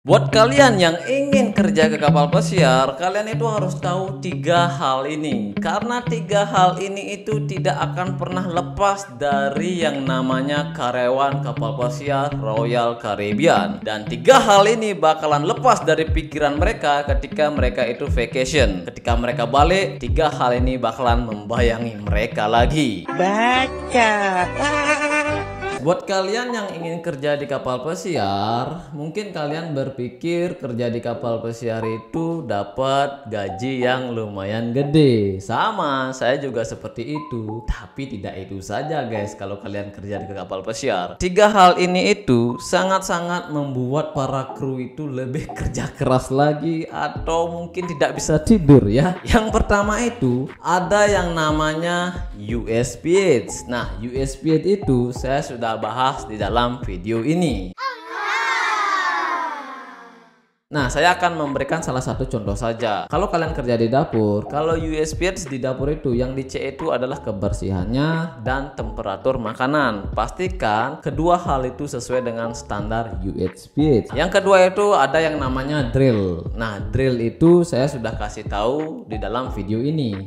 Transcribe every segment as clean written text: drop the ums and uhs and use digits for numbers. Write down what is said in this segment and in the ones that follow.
Buat kalian yang ingin kerja ke kapal pesiar, kalian itu harus tahu 3 hal ini. Karena 3 hal ini itu tidak akan pernah lepas dari yang namanya karyawan kapal pesiar Royal Caribbean. Dan 3 hal ini bakalan lepas dari pikiran mereka ketika mereka itu vacation. Ketika mereka balik, 3 hal ini bakalan membayangi mereka lagi. Baca. Buat kalian yang ingin kerja di kapal pesiar, mungkin kalian berpikir kerja di kapal pesiar itu dapat gaji yang lumayan gede. Sama, saya juga seperti itu. Tapi tidak itu saja guys, kalau kalian kerja di kapal pesiar. 3 hal ini itu sangat-sangat membuat para kru itu lebih kerja keras lagi atau mungkin tidak bisa tidur ya. Yang pertama itu ada yang namanya USPH. Nah, USPH itu saya sudah bahas di dalam video ini. Nah, saya akan memberikan salah satu contoh saja. Kalau kalian kerja di dapur, kalau USPH di dapur itu yang dicek itu adalah kebersihannya dan temperatur makanan. Pastikan kedua hal itu sesuai dengan standar USPH. Yang kedua itu ada yang namanya drill. Nah, drill itu saya sudah kasih tahu di dalam video ini.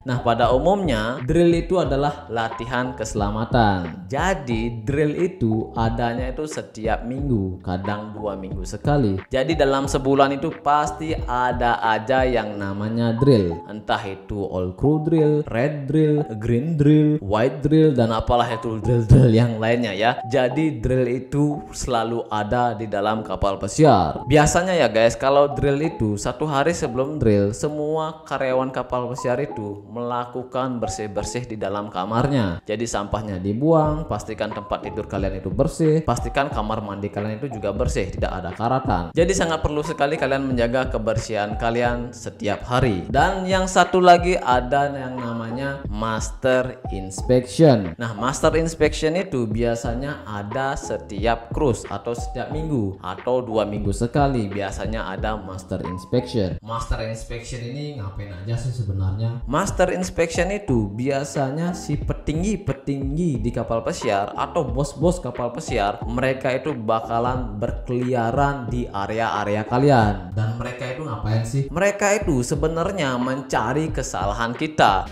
Nah, pada umumnya drill itu adalah latihan keselamatan. Jadi drill itu adanya itu setiap minggu, kadang 2 minggu sekali. Jadi dalam sebulan itu pasti ada aja yang namanya drill. Entah itu all crew drill, red drill, green drill, white drill, dan apalah itu drill-drill yang lainnya ya. Jadi drill itu selalu ada di dalam kapal pesiar. Biasanya ya guys, kalau drill itu 1 hari sebelum drill, semua karyawan kapal pesiar itu melakukan bersih-bersih di dalam kamarnya. Jadi sampahnya dibuang, pastikan tempat tidur kalian itu bersih, pastikan kamar mandi kalian itu juga bersih, tidak ada karatan. Jadi sangat perlu sekali kalian menjaga kebersihan kalian setiap hari. Dan yang satu lagi ada yang namanya master inspection. Nah, master inspection itu biasanya ada setiap cruise atau setiap minggu atau 2 minggu sekali. Biasanya ada master inspection. Master inspection ini ngapain aja sih sebenarnya? Master inspection itu biasanya si petinggi-petinggi di kapal pesiar atau bos-bos kapal pesiar, mereka itu bakalan berkeliaran di area-area kalian. Dan mereka itu ngapain sih? Mereka itu sebenarnya mencari kesalahan kita.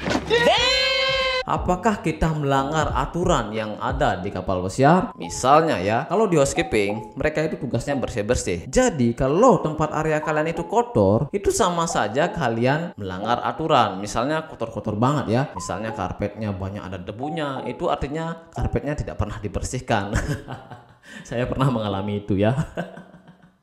Apakah kita melanggar aturan yang ada di kapal pesiar? Misalnya ya, kalau di housekeeping mereka itu tugasnya bersih-bersih. Jadi kalau tempat area kalian itu kotor, itu sama saja kalian melanggar aturan. Misalnya kotor-kotor banget ya, misalnya karpetnya banyak ada debunya, itu artinya karpetnya tidak pernah dibersihkan. Saya pernah mengalami itu ya.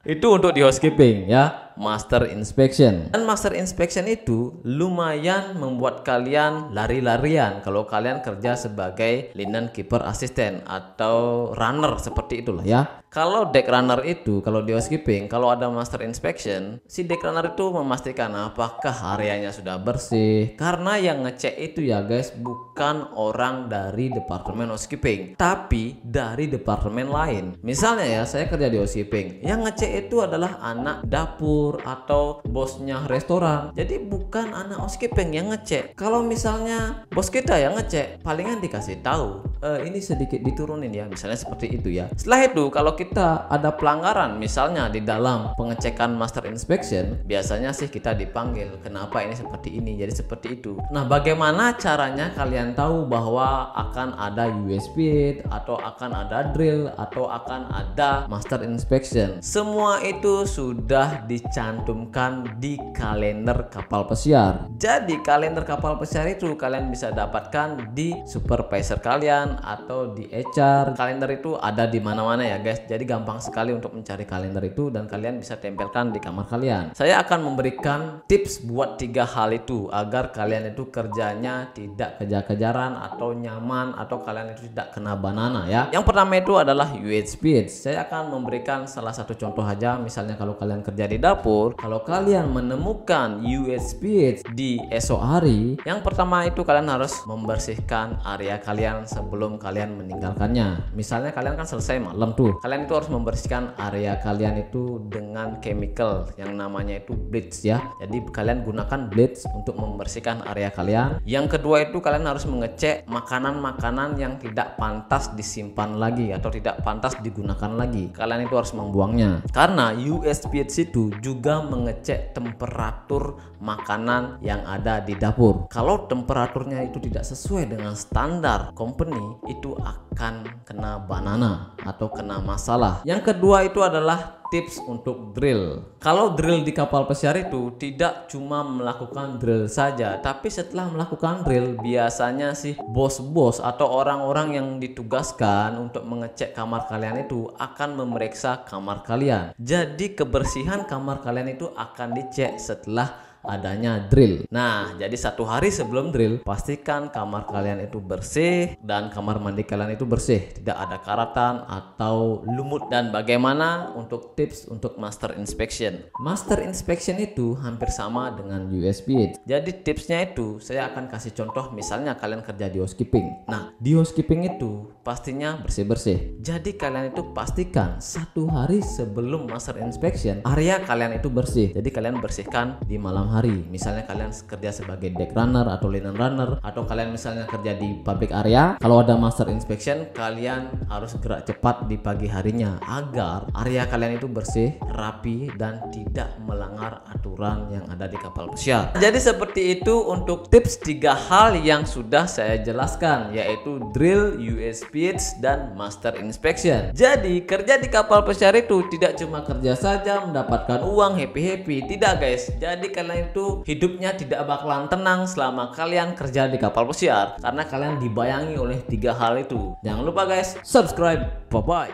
Itu untuk di housekeeping ya, master inspection. Dan master inspection itu lumayan membuat kalian lari-larian kalau kalian kerja sebagai linen keeper assistant atau runner seperti itulah ya. Kalau deck runner itu, kalau di housekeeping, kalau ada master inspection, si deck runner itu memastikan apakah areanya sudah bersih. Karena yang ngecek itu ya guys, bukan orang dari departemen housekeeping, tapi dari departemen lain. Misalnya ya, saya kerja di housekeeping, yang ngecek itu adalah anak dapur atau bosnya restoran. Jadi bukan anak housekeeping yang ngecek. Kalau misalnya bos kita yang ngecek, palingan dikasih tahu, ini sedikit diturunin ya, misalnya seperti itu ya. Setelah itu kalau kita ada pelanggaran misalnya di dalam pengecekan master inspection, biasanya sih kita dipanggil, kenapa ini seperti ini, jadi seperti itu. Nah, bagaimana caranya kalian tahu bahwa akan ada USPH atau akan ada drill atau akan ada master inspection? Semua itu sudah dicantumkan di kalender kapal pesiar. Jadi kalender kapal pesiar itu kalian bisa dapatkan di supervisor kalian atau di HR. Kalender itu ada di mana-mana ya guys. Jadi gampang sekali untuk mencari kalender itu dan kalian bisa tempelkan di kamar kalian. Saya akan memberikan tips buat 3 hal itu agar kalian itu kerjanya tidak kejar-kejaran atau nyaman atau kalian itu tidak kena banana ya. Yang pertama itu adalah USPH. Saya akan memberikan salah satu contoh aja. Misalnya kalau kalian kerja di dapur, kalau kalian menemukan USPH di esok hari, yang pertama itu kalian harus membersihkan area kalian sebelum kalian meninggalkannya. Misalnya kalian kan selesai malam tuh, kalian kalian itu harus membersihkan area kalian itu dengan chemical yang namanya itu bleach ya. Jadi kalian gunakan bleach untuk membersihkan area kalian. Yang kedua itu kalian harus mengecek makanan-makanan yang tidak pantas disimpan lagi atau tidak pantas digunakan lagi. Kalian itu harus membuangnya. Karena USPH itu juga mengecek temperatur makanan yang ada di dapur. Kalau temperaturnya itu tidak sesuai dengan standar company, itu akan kena banana atau kena masalah. Yang kedua itu adalah tips untuk drill. Kalau drill di kapal pesiar itu tidak cuma melakukan drill saja, tapi setelah melakukan drill biasanya sih bos-bos atau orang-orang yang ditugaskan untuk mengecek kamar kalian itu akan memeriksa kamar kalian. Jadi kebersihan kamar kalian itu akan dicek setelah adanya drill. Nah, jadi 1 hari sebelum drill pastikan kamar kalian itu bersih dan kamar mandi kalian itu bersih, tidak ada karatan atau lumut. Dan bagaimana untuk tips untuk master inspection? Master inspection itu hampir sama dengan USPH. Jadi tipsnya itu saya akan kasih contoh, misalnya kalian kerja di housekeeping. Nah, di housekeeping itu pastinya bersih-bersih. Jadi kalian itu pastikan 1 hari sebelum master inspection area kalian itu bersih. Jadi kalian bersihkan di malam hari. Misalnya kalian kerja sebagai deck runner atau linen runner, atau kalian misalnya kerja di public area, kalau ada master inspection kalian harus gerak cepat di pagi harinya agar area kalian itu bersih, rapi, dan tidak melanggar aturan yang ada di kapal pesiar. Jadi seperti itu untuk tips 3 hal yang sudah saya jelaskan, yaitu drill, USPH, dan master inspection. Jadi kerja di kapal pesiar itu tidak cuma kerja saja mendapatkan uang happy-happy, tidak guys. Jadi kalian itu hidupnya tidak bakalan tenang selama kalian kerja di kapal pesiar, karena kalian dibayangi oleh 3 hal itu. Jangan lupa guys, subscribe. Bye bye.